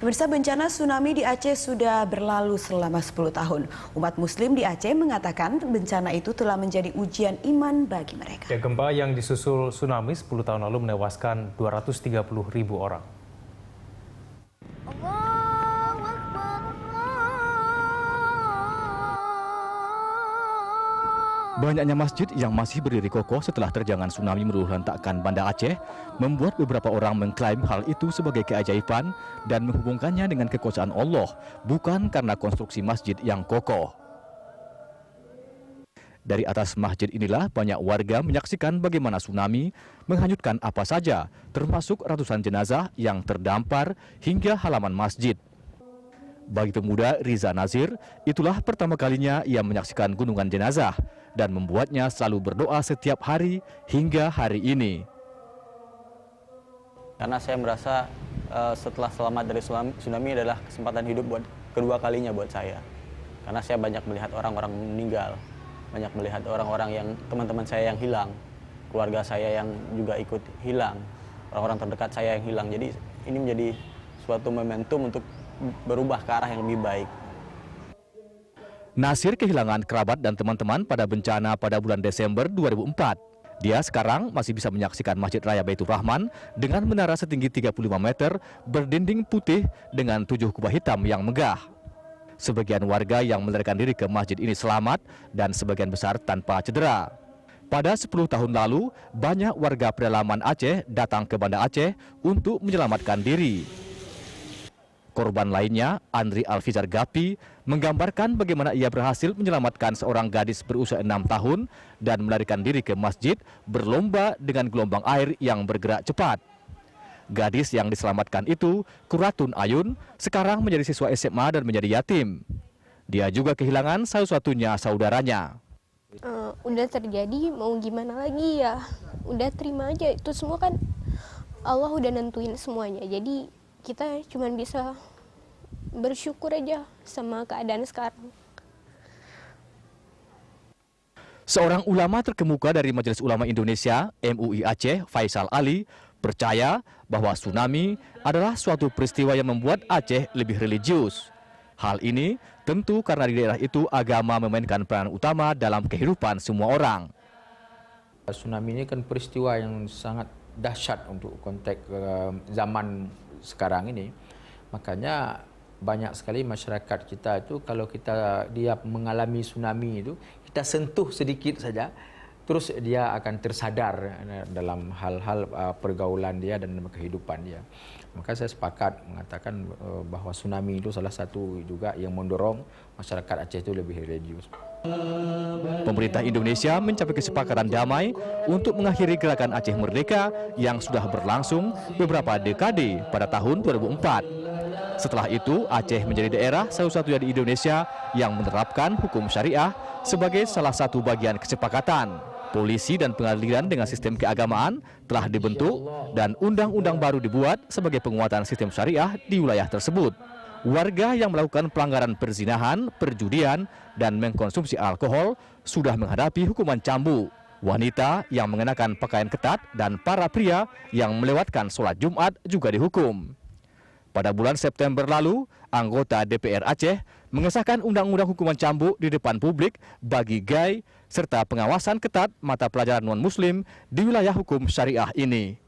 Pemirsa, bencana tsunami di Aceh sudah berlalu selama 10 tahun. Umat Muslim di Aceh mengatakan bencana itu telah menjadi ujian iman bagi mereka. Ya, gempa yang disusul tsunami 10 tahun lalu menewaskan 230.000 orang. Banyaknya masjid yang masih berdiri kokoh setelah terjangan tsunami meluluhlantakkan Banda Aceh membuat beberapa orang mengklaim hal itu sebagai keajaiban dan menghubungkannya dengan kekuasaan Allah, bukan karena konstruksi masjid yang kokoh. Dari atas masjid inilah banyak warga menyaksikan bagaimana tsunami menghanyutkan apa saja, termasuk ratusan jenazah yang terdampar hingga halaman masjid. Bagi pemuda Riza Nazir, itulah pertama kalinya ia menyaksikan gunungan jenazah dan membuatnya selalu berdoa setiap hari hingga hari ini. Karena saya merasa setelah selamat dari tsunami adalah kesempatan hidup buat kedua kalinya buat saya. Karena saya banyak melihat orang-orang meninggal, banyak melihat orang-orang yang teman-teman saya yang hilang, keluarga saya yang juga ikut hilang, orang-orang terdekat saya yang hilang. Jadi ini menjadi suatu momentum untuk berubah ke arah yang lebih baik. Nasir kehilangan kerabat dan teman-teman pada bencana pada bulan Desember 2004. Dia sekarang masih bisa menyaksikan Masjid Raya Baitur Rahman dengan menara setinggi 35 meter berdinding putih dengan 7 kubah hitam yang megah. Sebagian warga yang melarikan diri ke masjid ini selamat dan sebagian besar tanpa cedera. Pada 10 tahun lalu, banyak warga pedalaman Aceh datang ke Banda Aceh untuk menyelamatkan diri. Korban lainnya, Andri Alfizar Gapi, menggambarkan bagaimana ia berhasil menyelamatkan seorang gadis berusia 6 tahun dan melarikan diri ke masjid berlomba dengan gelombang air yang bergerak cepat. Gadis yang diselamatkan itu, Kuratun Ayun, sekarang menjadi siswa SMA dan menjadi yatim. Dia juga kehilangan satu-satunya saudaranya. Udah terjadi, mau gimana lagi ya? Udah terima aja, itu semua kan Allah udah nentuin semuanya. Jadi kita cuma bisa bersyukur aja sama keadaan sekarang. Seorang ulama terkemuka dari Majelis Ulama Indonesia, MUI Aceh, Faisal Ali, percaya bahwa tsunami adalah suatu peristiwa yang membuat Aceh lebih religius. Hal ini tentu karena di daerah itu agama memainkan peran utama dalam kehidupan semua orang. Tsunami ini kan peristiwa yang sangat dahsyat untuk konteks zaman sekarang ini. Makanya banyak sekali masyarakat kita itu kalau dia mengalami tsunami itu, kita sentuh sedikit saja, terus dia akan tersadar dalam hal-hal pergaulan dia dan kehidupan dia. Maka saya sepakat mengatakan bahwa tsunami itu salah satu juga yang mendorong masyarakat Aceh itu lebih religius. Pemerintah Indonesia mencapai kesepakatan damai untuk mengakhiri gerakan Aceh Merdeka yang sudah berlangsung beberapa dekade pada tahun 2004. Setelah itu, Aceh menjadi daerah satu-satunya di Indonesia yang menerapkan hukum syariah sebagai salah satu bagian kesepakatan. Polisi dan pengadilan dengan sistem keagamaan telah dibentuk dan undang-undang baru dibuat sebagai penguatan sistem syariah di wilayah tersebut. Warga yang melakukan pelanggaran perzinahan, perjudian, dan mengkonsumsi alkohol sudah menghadapi hukuman cambuk. Wanita yang mengenakan pakaian ketat dan para pria yang melewatkan sholat Jumat juga dihukum. Pada bulan September lalu, anggota DPR Aceh mengesahkan undang-undang hukuman cambuk di depan publik bagi gay serta pengawasan ketat mata pelajaran non-muslim di wilayah hukum syariah ini.